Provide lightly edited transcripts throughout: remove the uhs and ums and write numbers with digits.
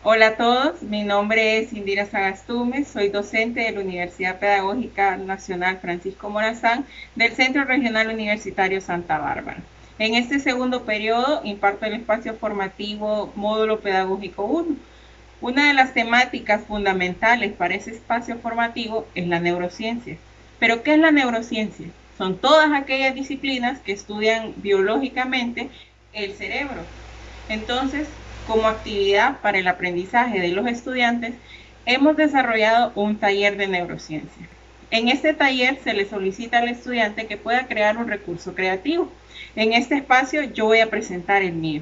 Hola a todos, mi nombre es Indira Sagastume, soy docente de la Universidad Pedagógica Nacional Francisco Morazán del Centro Regional Universitario Santa Bárbara. En este segundo periodo imparto el espacio formativo Módulo Pedagógico 1. Una de las temáticas fundamentales para ese espacio formativo es la neurociencia. ¿Pero qué es la neurociencia? Son todas aquellas disciplinas que estudian biológicamente el cerebro. Entonces, como actividad para el aprendizaje de los estudiantes, hemos desarrollado un taller de neurociencia. En este taller se le solicita al estudiante que pueda crear un recurso creativo. En este espacio yo voy a presentar el mío.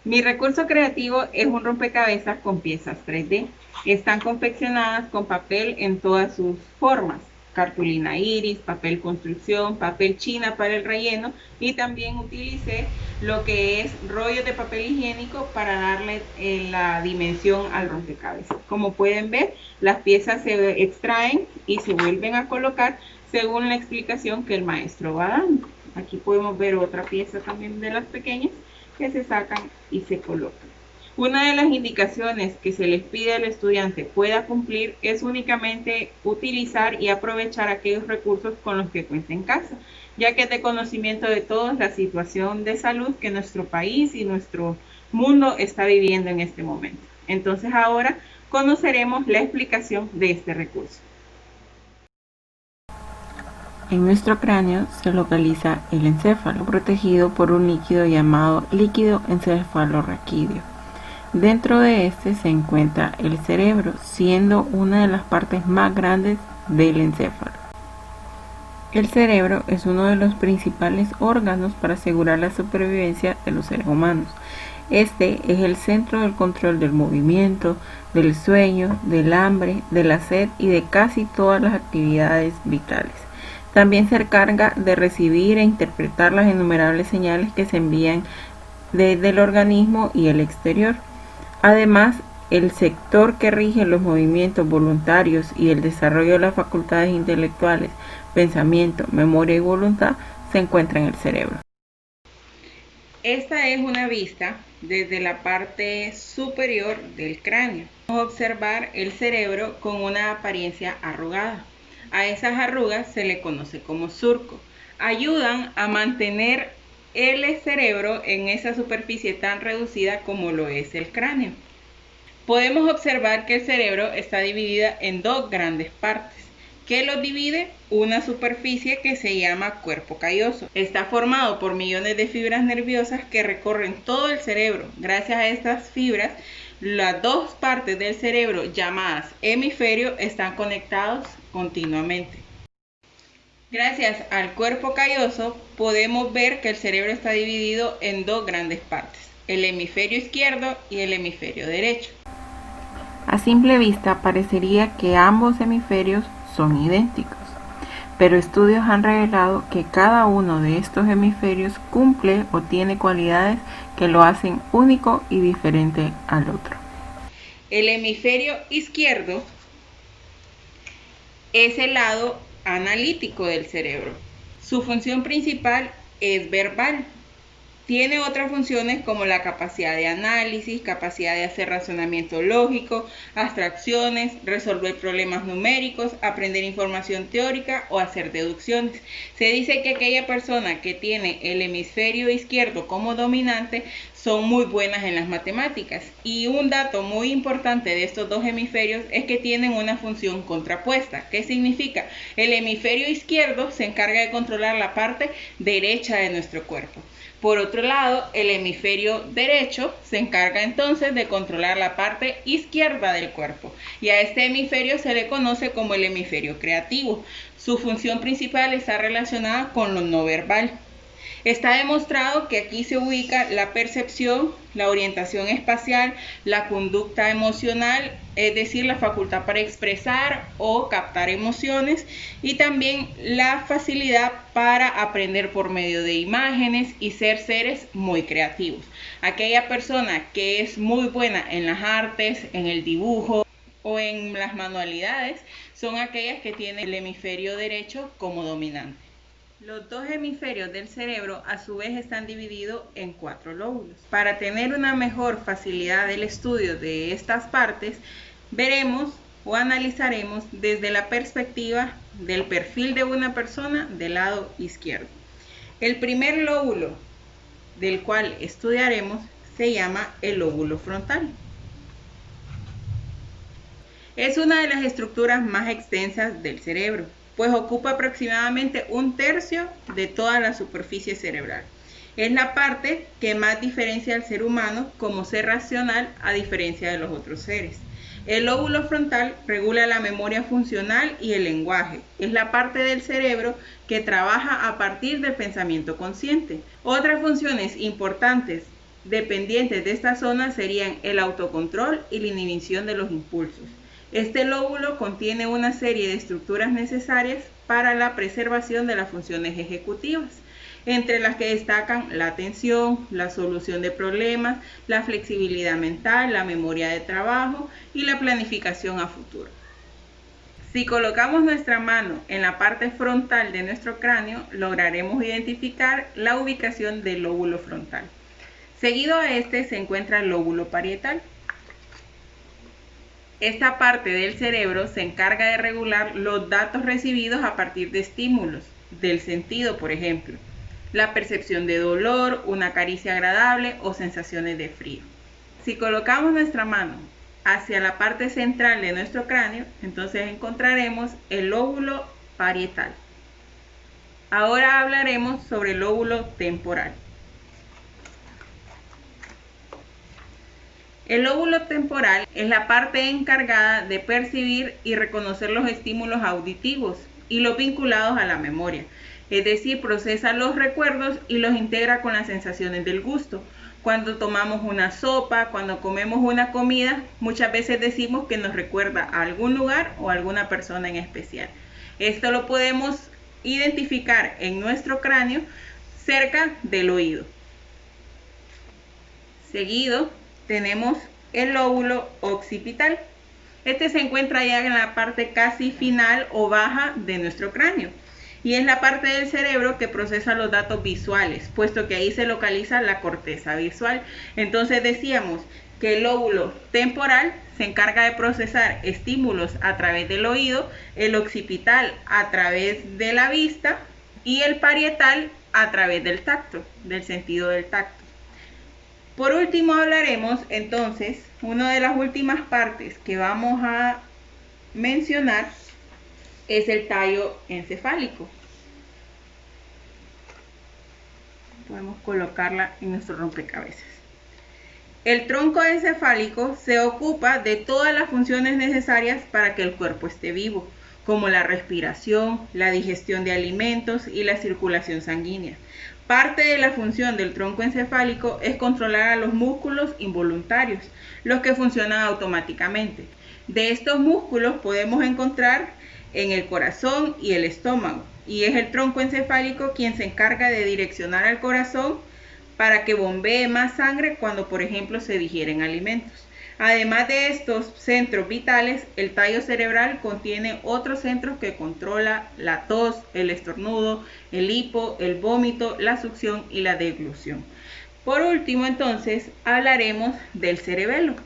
Mi recurso creativo es un rompecabezas con piezas 3D. Están confeccionadas con papel en todas sus formas: cartulina iris, papel construcción, papel china para el relleno, y también utilicé lo que es rollo de papel higiénico para darle la dimensión al rompecabezas. Como pueden ver, las piezas se extraen y se vuelven a colocar según la explicación que el maestro va dando. Aquí podemos ver otra pieza también de las pequeñas que se sacan y se colocan. Una de las indicaciones que se les pide al estudiante pueda cumplir es únicamente utilizar y aprovechar aquellos recursos con los que cuenta en casa, ya que es de conocimiento de todos la situación de salud que nuestro país y nuestro mundo está viviendo en este momento. Entonces ahora conoceremos la explicación de este recurso. En nuestro cráneo se localiza el encéfalo, protegido por un líquido llamado líquido encefalorraquídeo. Dentro de este se encuentra el cerebro, siendo una de las partes más grandes del encéfalo. El cerebro es uno de los principales órganos para asegurar la supervivencia de los seres humanos. Este es el centro del control del movimiento, del sueño, del hambre, de la sed y de casi todas las actividades vitales. También se encarga de recibir e interpretar las innumerables señales que se envían desde el organismo y el exterior. Además, el sector que rige los movimientos voluntarios y el desarrollo de las facultades intelectuales, pensamiento, memoria y voluntad se encuentra en el cerebro. Esta es una vista desde la parte superior del cráneo. Vamos a observar el cerebro con una apariencia arrugada. A esas arrugas se le conoce como surco. Ayudan a mantener el cerebro en esa superficie tan reducida como lo es el cráneo. Podemos observar que el cerebro está dividido en dos grandes partes. ¿Qué los divide? Una superficie que se llama cuerpo calloso. Está formado por millones de fibras nerviosas que recorren todo el cerebro. Gracias a estas fibras, las dos partes del cerebro llamadas hemisferio están conectados continuamente. Gracias al cuerpo calloso podemos ver que el cerebro está dividido en dos grandes partes: el hemisferio izquierdo y el hemisferio derecho. A simple vista parecería que ambos hemisferios son idénticos, pero estudios han revelado que cada uno de estos hemisferios cumple o tiene cualidades que lo hacen único y diferente al otro. El hemisferio izquierdo es el lado analítico del cerebro. Su función principal es verbal. Tiene otras funciones como la capacidad de análisis, capacidad de hacer razonamiento lógico, abstracciones, resolver problemas numéricos, aprender información teórica o hacer deducciones. Se dice que aquella persona que tiene el hemisferio izquierdo como dominante son muy buenas en las matemáticas. Y un dato muy importante de estos dos hemisferios es que tienen una función contrapuesta. ¿Qué significa? El hemisferio izquierdo se encarga de controlar la parte derecha de nuestro cuerpo. Por otro lado, el hemisferio derecho se encarga entonces de controlar la parte izquierda del cuerpo, y a este hemisferio se le conoce como el hemisferio creativo. Su función principal está relacionada con lo no verbal. Está demostrado que aquí se ubica la percepción, la orientación espacial, la conducta emocional, es decir, la facultad para expresar o captar emociones, y también la facilidad para aprender por medio de imágenes y ser seres muy creativos. Aquella persona que es muy buena en las artes, en el dibujo o en las manualidades, son aquellas que tienen el hemisferio derecho como dominante. Los dos hemisferios del cerebro a su vez están divididos en 4 lóbulos. Para tener una mejor facilidad del estudio de estas partes, veremos o analizaremos desde la perspectiva del perfil de una persona del lado izquierdo. El primer lóbulo del cual estudiaremos se llama el lóbulo frontal. Es una de las estructuras más extensas del cerebro, pues ocupa aproximadamente 1/3 de toda la superficie cerebral. Es la parte que más diferencia al ser humano como ser racional a diferencia de los otros seres. El lóbulo frontal regula la memoria funcional y el lenguaje. Es la parte del cerebro que trabaja a partir del pensamiento consciente. Otras funciones importantes dependientes de esta zona serían el autocontrol y la inhibición de los impulsos. Este lóbulo contiene una serie de estructuras necesarias para la preservación de las funciones ejecutivas, entre las que destacan la atención, la solución de problemas, la flexibilidad mental, la memoria de trabajo y la planificación a futuro. Si colocamos nuestra mano en la parte frontal de nuestro cráneo, lograremos identificar la ubicación del lóbulo frontal. Seguido a este se encuentra el lóbulo parietal. Esta parte del cerebro se encarga de regular los datos recibidos a partir de estímulos, del sentido, por ejemplo, la percepción de dolor, una caricia agradable o sensaciones de frío. Si colocamos nuestra mano hacia la parte central de nuestro cráneo, entonces encontraremos el lóbulo parietal. Ahora hablaremos sobre el lóbulo temporal. El lóbulo temporal es la parte encargada de percibir y reconocer los estímulos auditivos y los vinculados a la memoria. Es decir, procesa los recuerdos y los integra con las sensaciones del gusto. Cuando tomamos una sopa, cuando comemos una comida, muchas veces decimos que nos recuerda a algún lugar o a alguna persona en especial. Esto lo podemos identificar en nuestro cráneo cerca del oído. Seguido tenemos el lóbulo occipital. Este se encuentra ya en la parte casi final o baja de nuestro cráneo y es la parte del cerebro que procesa los datos visuales, puesto que ahí se localiza la corteza visual. Entonces decíamos que el lóbulo temporal se encarga de procesar estímulos a través del oído, el occipital a través de la vista y el parietal a través del tacto, del sentido del tacto. Por último hablaremos entonces, una de las últimas partes que vamos a mencionar es el tallo encefálico. Podemos colocarla en nuestro rompecabezas. El tronco encefálico se ocupa de todas las funciones necesarias para que el cuerpo esté vivo, como la respiración, la digestión de alimentos y la circulación sanguínea. Parte de la función del tronco encefálico es controlar a los músculos involuntarios, los que funcionan automáticamente. De estos músculos podemos encontrar en el corazón y el estómago, y es el tronco encefálico quien se encarga de direccionar al corazón para que bombee más sangre cuando, por ejemplo, se digieren alimentos. Además de estos centros vitales, el tallo cerebral contiene otros centros que controla la tos, el estornudo, el hipo, el vómito, la succión y la deglución. Por último, entonces, hablaremos del cerebelo.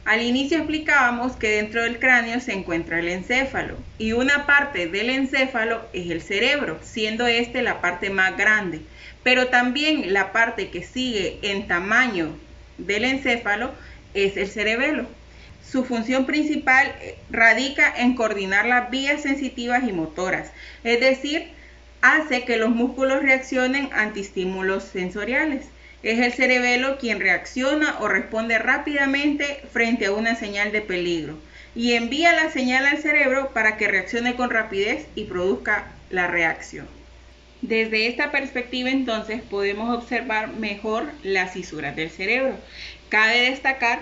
Al inicio explicábamos que dentro del cráneo se encuentra el encéfalo y una parte del encéfalo es el cerebro, siendo este la parte más grande, pero también la parte que sigue en tamaño del encéfalo es el cerebelo. Su función principal radica en coordinar las vías sensitivas y motoras, es decir, hace que los músculos reaccionen ante estímulos sensoriales. Es el cerebelo quien reacciona o responde rápidamente frente a una señal de peligro y envía la señal al cerebro para que reaccione con rapidez y produzca la reacción. Desde esta perspectiva, entonces, podemos observar mejor las cisuras del cerebro. Cabe destacar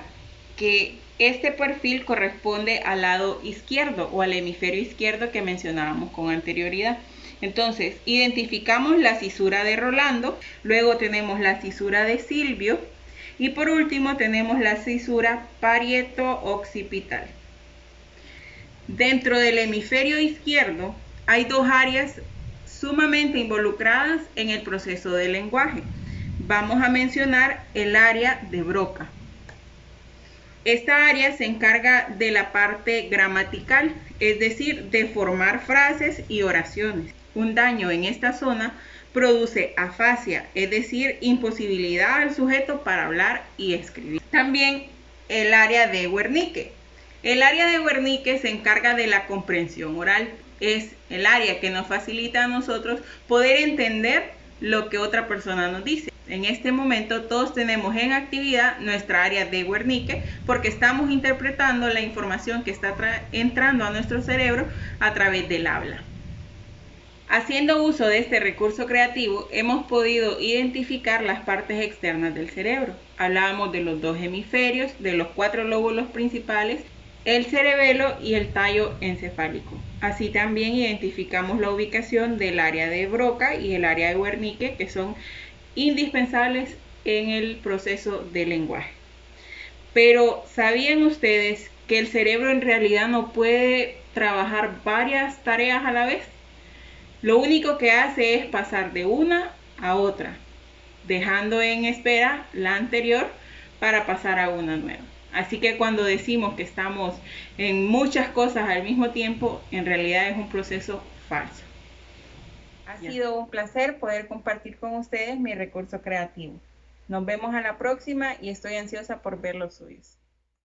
que este perfil corresponde al lado izquierdo o al hemisferio izquierdo que mencionábamos con anterioridad. Entonces, identificamos la cisura de Rolando, luego tenemos la cisura de Silvio y por último tenemos la cisura parieto-occipital. Dentro del hemisferio izquierdo hay dos áreas sumamente involucradas en el proceso del lenguaje. Vamos a mencionar el área de Broca. Esta área se encarga de la parte gramatical, es decir, de formar frases y oraciones. Un daño en esta zona produce afasia, es decir, imposibilidad al sujeto para hablar y escribir. También el área de Wernicke. El área de Wernicke se encarga de la comprensión oral. Es el área que nos facilita a nosotros poder entender lo que otra persona nos dice. En este momento todos tenemos en actividad nuestra área de Wernicke porque estamos interpretando la información que está entrando a nuestro cerebro a través del habla. Haciendo uso de este recurso creativo, hemos podido identificar las partes externas del cerebro. Hablábamos de los dos hemisferios, de los 4 lóbulos principales, el cerebelo y el tallo encefálico. Así también identificamos la ubicación del área de Broca y el área de Wernicke, que son indispensables en el proceso de lenguaje. Pero ¿sabían ustedes que el cerebro en realidad no puede trabajar varias tareas a la vez? Lo único que hace es pasar de una a otra, dejando en espera la anterior para pasar a una nueva. Así que cuando decimos que estamos en muchas cosas al mismo tiempo, en realidad es un proceso falso. Ha sido un placer poder compartir con ustedes mi recurso creativo. Nos vemos a la próxima y estoy ansiosa por ver los suyos.